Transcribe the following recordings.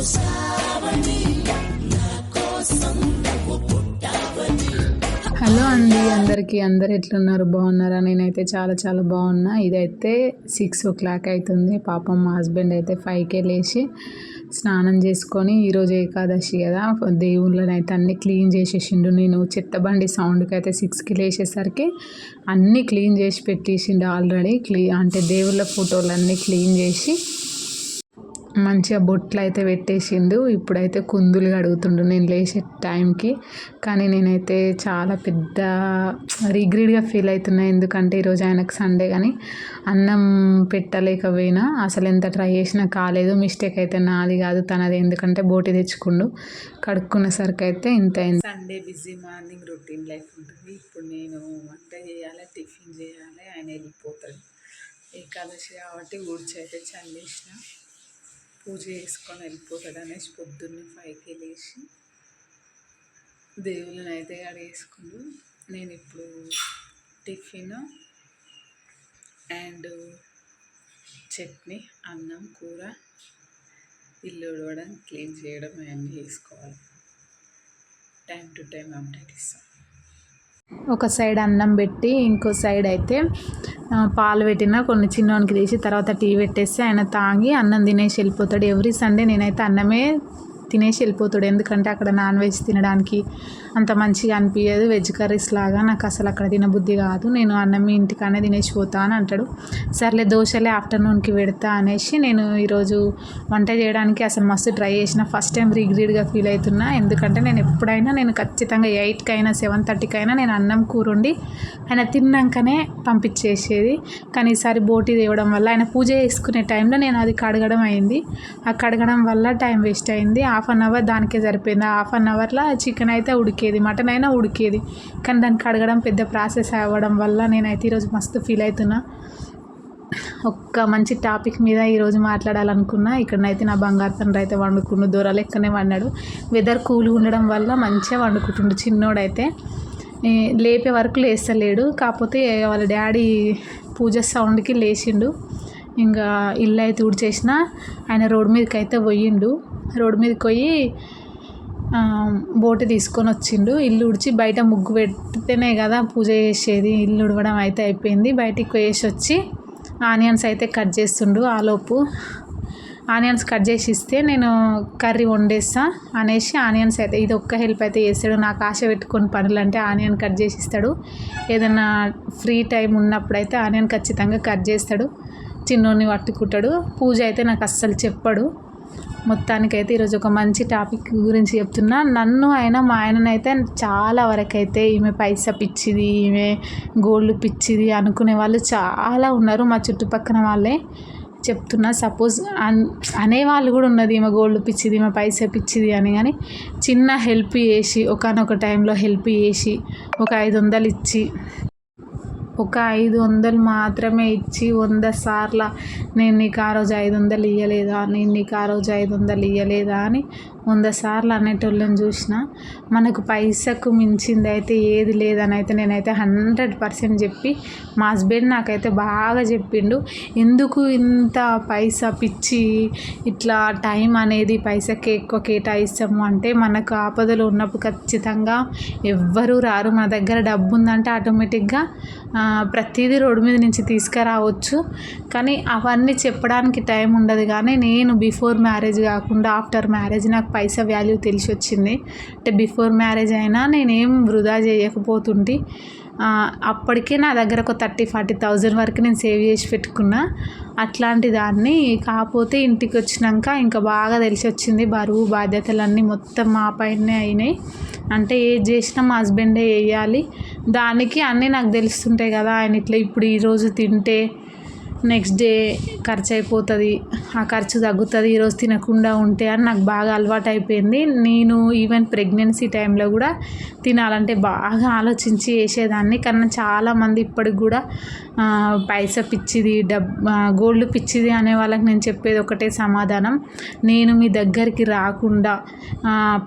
Hello అండి, అందరు ఎట్లున్నారు? బాగున్నారా? నేనైతే చాలా చాలా బాగున్నా. ఇదైతే 6 o'clock అవుతుంది. పాపం మా హస్బెండ్ అయితే 5కే లేచి స్నానం చేసుకొని, ఈరోజు ఏకాదశి కదా, దేవుళ్ళని అయితే అన్నీ క్లీన్ చేసేసిండు. నేను చెత్తబండి సౌండ్కి అయితే 6కి లేచేసరికి అన్నీ క్లీన్ చేసి పెట్టేసిండు ఆల్రెడీ. అంటే దేవుళ్ళ ఫోటోలు అన్నీ క్లీన్ చేసి మంచిగా బొట్లు అయితే పెట్టేసిండు. ఇప్పుడైతే కుందులు కడుగుతుండు నేను లేచే టైంకి. కానీ నేనైతే చాలా పెద్ద రిగ్రెట్గా ఫీల్ అవుతున్నా. ఎందుకంటే ఈరోజు ఆయనకు సండే కానీ అన్నం పెట్టలేకపోయినా. అసలు ఎంత ట్రై చేసినా కాలేదు. మిస్టేక్ అయితే నాది కాదు, తనది. ఎందుకంటే బోటి తెచ్చుకుండు. కడుక్కునేసరికి అయితే ఇంత అయింది. Sunday busy morning routine life ఉంటుంది. ఇప్పుడు నేను వంట చేయాలి, టిఫిన్ చేయాలి, ఆయన వెళ్ళిపోతాడు. ఏకాదశి కాబట్టి ఊడ్చి అయితే చల్లేసిన, పూజ చేసుకొని వెళ్ళిపోతాడు అనేసి పొద్దున్నే 5కే లేచి దేవుళ్ళని అయితే అడిగేసుకుంటూ నేను ఇప్పుడు టిఫిన్ అండ్ చట్నీ, అన్నం, కూర, ఇల్లు ఉడవడం, క్లీన్ చేయడం అవన్నీ చేసుకోవాలి. టైం టు టైం అప్డేట్ ఇస్తాం. ఒక సైడ్ అన్నం పెట్టి ఇంకో సైడ్ అయితే పాలు పెట్టిన కొన్ని చిన్నోనికి తీసి తర్వాత టీ పెట్టేస్తే ఆయన తాగి అన్నం తినేసి వెళ్ళిపోతాడు. ఎవ్రీ సండే నేనైతే అన్నమే తినేసి వెళ్ళిపోతాడు. ఎందుకంటే అక్కడ నాన్ వెజ్ తినడానికి అంత మంచిగా అనిపించదు. వెజ్ కర్రీస్ లాగా నాకు అసలు అక్కడ తినబుద్ధి కాదు. నేను అన్నం ఇంటికానే తినేసి పోతా అని అంటాడు. సర్లే దోశలే ఆఫ్టర్నూన్కి పెడతా అనేసి నేను ఈరోజు వంట చేయడానికి అసలు మస్తు ట్రై చేసిన. ఫస్ట్ టైం రిగ్రెట్గా ఫీల్ అవుతున్నా. ఎందుకంటే నేను ఎప్పుడైనా ఖచ్చితంగా 8కైనా 7:30కైనా నేను అన్నం కూర వండి ఆయన తిన్నాకనే పంపించేసేది. కానీ ఈసారి బోటి తేవడం వల్ల ఆయన పూజ చేసుకునే టైంలో నేను అది కడగడం అయింది. ఆ కడగడం వల్ల టైం వేస్ట్ అయింది. 1/2 hour దానికే సరిపోయింది. 1/2 hourలో చికెన్ అయితే ఉడికేది, మటన్ అయినా ఉడికేది. కానీ దాన్ని కడగడం పెద్ద ప్రాసెస్ అవ్వడం వల్ల నేనైతే ఈరోజు మస్తు ఫీల్ అవుతున్నా. ఒక్క మంచి టాపిక్ మీద ఈరోజు మాట్లాడాలనుకున్నా. ఇక్కడనైతే నా బంగారు తండ్రి అయితే వండుకుండు, దొర లెక్కనే వండాడు. వెదర్ కూల్గా ఉండడం వల్ల మంచిగా వండుకుంటుండు. చిన్నోడైతే లేపే వరకు లేస్తలేడు. కాకపోతే వాళ్ళ డాడీ పూజ సౌండ్కి లేచిండు. ఇంకా ఇల్లు అయితే ఊడ్చేసిన. ఆయన రోడ్డు మీదకి అయితే పోయిండు. రోడ్డు మీదకి పోయి బోటి తీసుకొని వచ్చిండు. ఇల్లు ఉడిచి బయట ముగ్గు పెడితేనే కదా పూజ చేసేది. ఇల్లు ఉడవడం అయితే అయిపోయింది. బయటికి వేసి వచ్చి ఆనియన్స్ అయితే కట్ చేస్తుండు. ఆలోపు ఆనియన్స్ కట్ చేసి ఇస్తే నేను కర్రీ వండేస్తా అనేసి ఆనియన్స్ అయితే ఇది ఒక్క హెల్ప్ అయితే చేస్తాడు. నాకు ఆశ పెట్టుకొని పనులు అంటే ఆనియన్ కట్ చేసి ఇస్తాడు. ఏదైనా ఫ్రీ టైం ఉన్నప్పుడైతే ఆనియన్ ఖచ్చితంగా కట్ చేస్తాడు. చిన్నోడిని పట్టుకుంటాడు. పూజ అయితే నాకు అస్సలు చెప్పాడు. మొత్తానికైతే ఈరోజు ఒక మంచి టాపిక్ గురించి చెప్తున్నా. నన్ను అయినా మా ఆయననైతే చాలా వరకు అయితే ఈమె పైసా పిచ్చిది, ఈమె గోల్డ్ పిచ్చిది అనుకునే వాళ్ళు చాలా ఉన్నారు. మా చుట్టుపక్కల వాళ్ళే చెప్తున్నా. సపోజ్ అనేవాళ్ళు కూడా ఉన్నది, ఈమె గోల్డ్ పిచ్చిది, ఈమె పైసా పిచ్చిది అని. కానీ చిన్న హెల్ప్ చేసి ఒకానొక టైంలో హెల్ప్ చేసి ఒక 500 ఇచ్చి, ఒక 500 మాత్రమే ఇచ్చి 100 సార్లు నేను నీకు ఆ రోజు 500 ఇవ్వలేదా, నేను నీకు ఆ రోజు 500 ఇవ్వలేదా అని 100 సార్లు అనేటోళ్ళని చూసిన. మనకు పైసకు మించింది అయితే ఏది లేదని అయితే నేనైతే 100% చెప్పి, మా హస్బెండ్ నాకైతే బాగా చెప్పిండు. ఎందుకు ఇంత పైసా పిచ్చి, ఇట్లా టైం అనేది పైసకే ఎక్కువ కేటాయిస్తాము అంటే, మనకు ఆపదలు ఉన్నప్పుడు ఖచ్చితంగా ఎవ్వరూ రారు. మన దగ్గర డబ్బు ఉందంటే ఆటోమేటిక్గా ప్రతిదీ రోడ్డు మీద నుంచి తీసుకురావచ్చు. కానీ అవన్నీ చెప్పడానికి టైం ఉండదు. కానీ నేను బిఫోర్ మ్యారేజ్ కాకుండా ఆఫ్టర్ మ్యారేజ్ నాకు పైసా వాల్యూ తెలిసి వచ్చింది. అంటే బిఫోర్ మ్యారేజ్ అయినా నేనేం వృధా చేయకపోతుంటే, అప్పటికే నా దగ్గర ఒక 30,000-40,000 వరకు నేను సేవ్ చేసి పెట్టుకున్నా. అట్లాంటి దాన్ని కాకపోతే ఇంటికి వచ్చినాక ఇంకా బాగా తెలిసి వచ్చింది. బరువు బాధ్యతలన్నీ మొత్తం మా పైనే అయినాయి. అంటే ఏది చేసినా మా హస్బెండే వేయాలి. దానికి అన్నీ నాకు తెలుస్తుంటాయి కదా. ఆయన ఇట్లా ఇప్పుడు ఈరోజు తింటే నెక్స్ట్ డే ఖర్చు అయిపోతుంది, ఆ ఖర్చు తగ్గుతుంది ఈరోజు తినకుండా ఉంటే అని నాకు బాగా అలవాటు అయిపోయింది. నేను ఈవెన్ ప్రెగ్నెన్సీ టైంలో కూడా తినాలంటే బాగా ఆలోచించి వేసేదాన్ని. కానీ చాలామంది ఇప్పటికి కూడా పైసా పిచ్చిది, గోల్డ్ పిచ్చిది అనే వాళ్ళకి నేను చెప్పేది ఒకటే సమాధానం. నేను మీ దగ్గరికి రాకుండా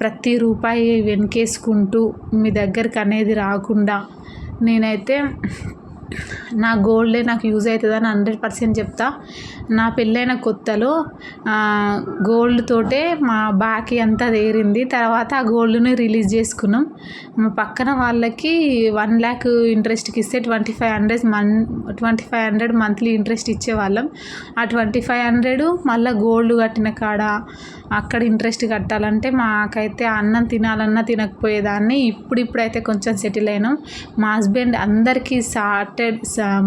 ప్రతి రూపాయి వెనకేసుకుంటూ మీ దగ్గరికి అనేది రాకుండా నేనైతే నా గోల్డే నాకు యూజ్ అవుతుందని 100% చెప్తా. నా పెళ్ళైన కొత్తలో గోల్డ్ తోటే మా బాకీ అంతా తీరింది. తర్వాత ఆ గోల్డ్ని రిలీజ్ చేసుకున్నాం. మా పక్కన వాళ్ళకి 1 lakh ఇంట్రెస్ట్కి ఇస్తే 2500 మంత్లీ ఇంట్రెస్ట్ ఇచ్చేవాళ్ళం. ఆ 2500 మళ్ళీ గోల్డ్ కట్టిన కాడ అక్కడ ఇంట్రెస్ట్ కట్టాలంటే మాకైతే అన్నం తినాలన్నా తినకపోయేదాన్ని. ఇప్పుడైతే కొంచెం సెటిల్ అయినాం. మా హస్బెండ్ అందరికీ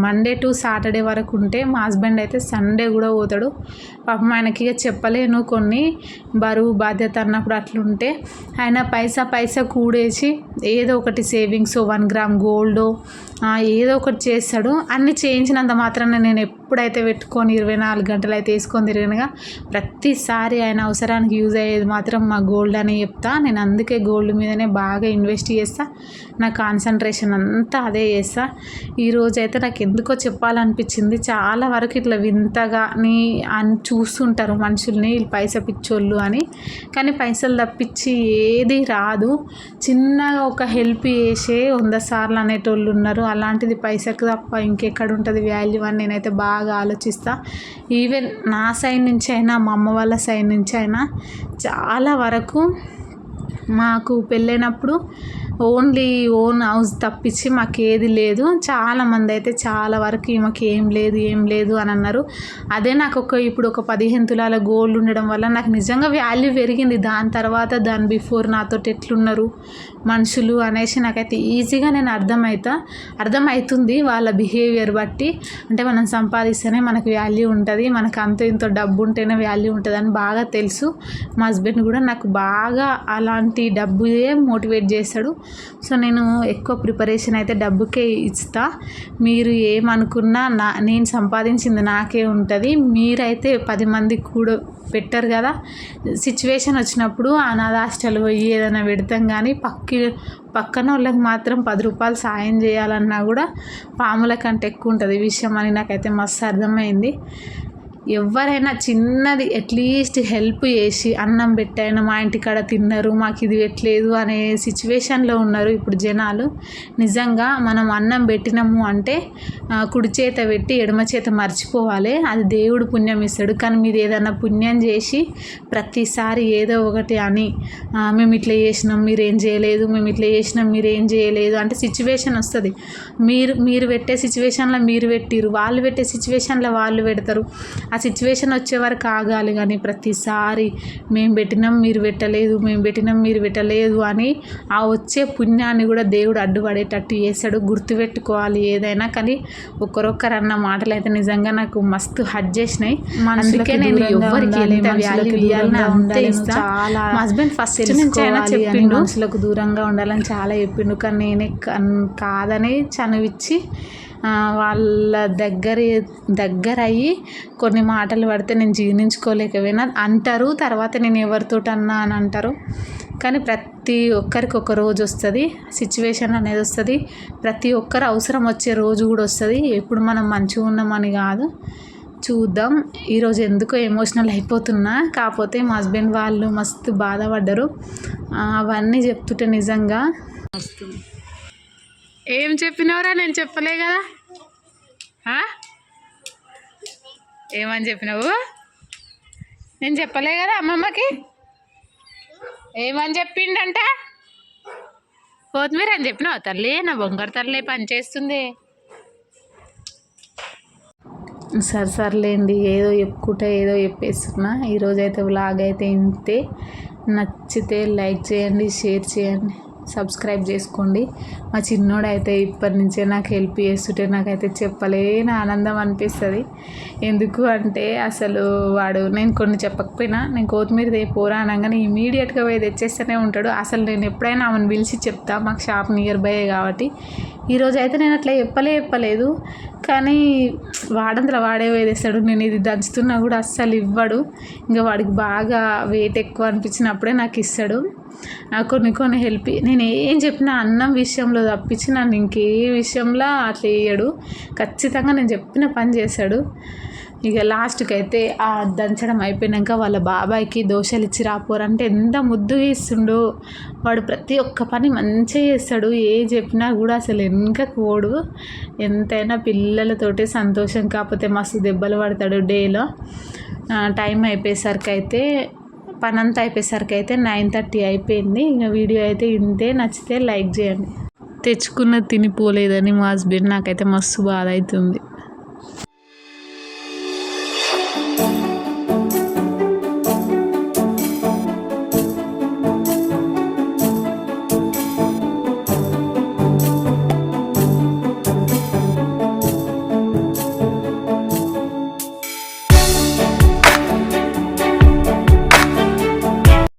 మండే టు సాటర్డే వరకు ఉంటే, మా హస్బెండ్ అయితే సండే కూడా పోతాడు. పాపం ఆయనకి ఇక చెప్పలేను, కొన్ని బరువు బాధ్యత అన్నప్పుడు అట్లుంటే ఆయన పైసా కూడేసి ఏదో ఒకటి సేవింగ్స్ 1 gram గోల్డ్ ఏదో ఒకటి చేస్తాడు. అన్నీ చేయించినంత మాత్రాన నేను ఎప్పుడైతే పెట్టుకొని 24 గంటలు అయితే వేసుకొని తిరిగినగా ప్రతిసారి ఆయన అవసరానికి యూజ్ అయ్యేది మాత్రం మా గోల్డ్ అని చెప్తా. నేను అందుకే గోల్డ్ మీదనే బాగా ఇన్వెస్ట్ చేస్తా. నా కాన్సన్ట్రేషన్ అంతా అదే చేస్తా. ఈరోజు అయితే నాకు ఎందుకో చెప్పాలనిపించింది. చాలా వరకు ఇట్లా వింతగా అని చూస్తుంటారు మనుషుల్ని, వీళ్ళు పైసా పిచ్చోళ్ళు అని. కానీ పైసలు తప్పించి ఏది రాదు. చిన్నగా ఒక హెల్ప్ చేసే 100 సార్లు అనేటోళ్ళు ఉన్నారు. అలాంటిది పైసకు తప్ప ఇంకెక్కడ ఉంటుంది వాల్యూ అని నేనైతే బాగా ఆలోచిస్తా. ఈవెన్ నా సైడ్ నుంచి అయినా మా అమ్మ వాళ్ళ సైడ్ నుంచి అయినా చాలా వరకు మాకు పెళ్ళైనప్పుడు ఓన్ హౌస్ తప్పించి మాకు ఏది లేదు. చాలామంది అయితే చాలా వరకు మాకు ఏం లేదు అని అన్నారు. అదే నాకు ఇప్పుడు ఒక 15 తులాల గోల్డ్ ఉండడం వల్ల నాకు నిజంగా వాల్యూ పెరిగింది. దాని తర్వాత దాని బిఫోర్ నాతో ఎట్లున్నారు మనుషులు అనేసి నాకైతే ఈజీగా నేను అర్థమవుతుంది వాళ్ళ బిహేవియర్ బట్టి. అంటే మనం సంపాదిస్తేనే మనకు వాల్యూ ఉంటుంది, మనకు ఇంత డబ్బు ఉంటేనే వాల్యూ ఉంటుంది అని బాగా తెలుసు. మా హస్బెండ్ కూడా నాకు బాగా అలాంటి డబ్బుయే మోటివేట్ చేస్తాడు. సో నేను ఎక్కువ ప్రిపరేషన్ అయితే డబ్బుకే ఇస్తా. మీరు ఏమనుకున్నా నేను సంపాదించింది నాకే ఉంటుంది. మీరైతే 10 మందికి కూడా పెట్టరు కదా. సిచ్యువేషన్ వచ్చినప్పుడు అనాథాశ్రమాలు పోయి ఏదైనా పెడతాం, కానీ పక్కన వాళ్ళకి మాత్రం 10 రూపాయలు సాయం చేయాలన్నా కూడా పాముల కంటే ఎక్కువ ఉంటుంది విషయం అని నాకైతే మస్తు అర్థమైంది. ఎవరైనా చిన్నది అట్లీస్ట్ హెల్ప్ చేసి అన్నం పెట్టైనా మా ఇంటికాడ తిన్నారు, మాకు ఇది పెట్టలేదు అనే సిచ్యువేషన్లో ఉన్నారు ఇప్పుడు జనాలు. నిజంగా మనం అన్నం పెట్టినాము అంటే కుడి చేత పెట్టి ఎడమ చేత మర్చిపోవాలి, అది దేవుడు పుణ్యం ఇస్తాడు. కానీ మీరు ఏదైనా పుణ్యం చేసి ప్రతిసారి ఏదో ఒకటి అని మేము ఇట్లా చేసినాం మీరేం చేయలేదు, మేము ఇట్లా చేసినాం మీరేం చేయలేదు అంటే సిచ్యువేషన్ వస్తుంది. మీరు పెట్టే సిచ్యువేషన్లో మీరు పెట్టిరు, వాళ్ళు పెట్టే సిచ్యువేషన్లో వాళ్ళు పెడతారు. ఆ సిచ్యువేషన్ వచ్చే వరకు ఆగాలి. కానీ ప్రతిసారి మేము పెట్టినాం మీరు పెట్టలేదు, మేము పెట్టినాం మీరు పెట్టలేదు అని ఆ వచ్చే పుణ్యాన్ని కూడా దేవుడు అడ్డుపడేటట్టు చేస్తాడు. గుర్తుపెట్టుకోవాలి ఏదైనా. కానీ ఒక్కరొక్కరు అన్న మాటలు అయితే నిజంగా నాకు మస్తు హర్ట్ చేసినాయి. అందుకే నేను ఎవరికి ఎంత వాల్యూ ఇవ్వాలని అంతే ఇస్తా. మా హస్బెండ్ ఫస్ట్ నుంచి అయినా చెప్పిండు మనుషులకు దూరంగా ఉండాలని చాలా చెప్పిండు. కానీ నేనే కాదని చనువిచ్చి వాళ్ళ దగ్గర అయ్యి కొన్ని మాటలు పడితే నేను జీర్ణించుకోలేకపోయినా అంటారు. తర్వాత నేను ఎవరితోటి అన్నా అని అంటారు. కానీ ప్రతి ఒక్కరికి ఒక రోజు వస్తుంది, సిచ్యువేషన్ అనేది వస్తుంది. ప్రతి ఒక్కరు అవసరం వచ్చే రోజు కూడా వస్తుంది. ఎప్పుడు మనం మంచిగా ఉన్నామని కాదు. చూద్దాం. ఈరోజు ఎందుకో ఎమోషనల్ అయిపోతున్నా. కాకపోతే మా హస్బెండ్ వాళ్ళు మస్తు బాధపడ్డారు. అవన్నీ చెప్తుంటే నిజంగా వస్తుంది. ఏం చెప్పినవరా? నేను చెప్పలే కదా. ఏమని చెప్పినావు? నేను చెప్పలే కదా అమ్మమ్మకి. ఏమని చెప్పిండంట? కొత్తిమీర అని చెప్పినావు తల్లి. నా బొంగారు తల్లి పనిచేస్తుంది. సర్లేండి, ఏదో చెప్పుకుంటే ఏదో చెప్పేస్తున్నా. ఈరోజైతే వ్లాగ్ అయితే ఇంతే. నచ్చితే లైక్ చేయండి, షేర్ చేయండి, సబ్స్క్రైబ్ చేసుకోండి. మా చిన్నోడైతే ఇప్పటి నుంచే నాకు హెల్ప్ చేస్తుంటే నాకైతే చెప్పలేని ఆనందం అనిపిస్తుంది. ఎందుకు అంటే అసలు వాడు నేను కొన్ని చెప్పకపోయినా నేను కొత్తిమీర పోరా అనగానే ఇమీడియట్గా పోయి తెచ్చేస్తూనే ఉంటాడు. అసలు నేను ఎప్పుడైనా ఆమెను పిలిచి చెప్తా, మాకు షాప్ నియర్ బై కాబట్టి. ఈరోజు అయితే నేను అట్లా చెప్పలేదు. కానీ వాడంతలో వాడే వేదేస్తాడు. నేను ఇది దంచుతున్నా కూడా అస్సలు ఇవ్వడు. ఇంకా వాడికి బాగా వెయిట్ ఎక్కువ అనిపించినప్పుడే నాకు ఇస్తాడు. కొన్ని హెల్ప్ నేను ఏం చెప్పినా అన్నం విషయంలో తప్పించి నన్ను ఇంకే విషయంలో అట్లా వేయడు. ఖచ్చితంగా నేను చెప్పిన పని చేస్తాడు. ఇక లాస్ట్కి అయితే ఆ దంచడం అయిపోయాక వాళ్ళ బాబాయ్కి దోశలు ఇచ్చి రాపోరంటే ఎంత ముద్దుగా ఇస్తుండో. వాడు ప్రతి ఒక్క పని మంచిగా చేస్తాడు, ఏ చెప్పినా కూడా అసలు వెనకకు పోడు. ఎంతైనా పిల్లలతోటి సంతోషం, కాకపోతే మస్తు దెబ్బలు పడతాడు డేలో. టైం అయిపోయేసరికి అయితే పనంతా అయిపోయేసరికి అయితే 9:30 అయిపోయింది. ఇంకా వీడియో అయితే ఇంతే. నచ్చితే లైక్ చేయండి. తెచ్చుకున్నది తినిపోలేదని మా హస్బెండ్, నాకైతే మస్తు బాధ అవుతుంది.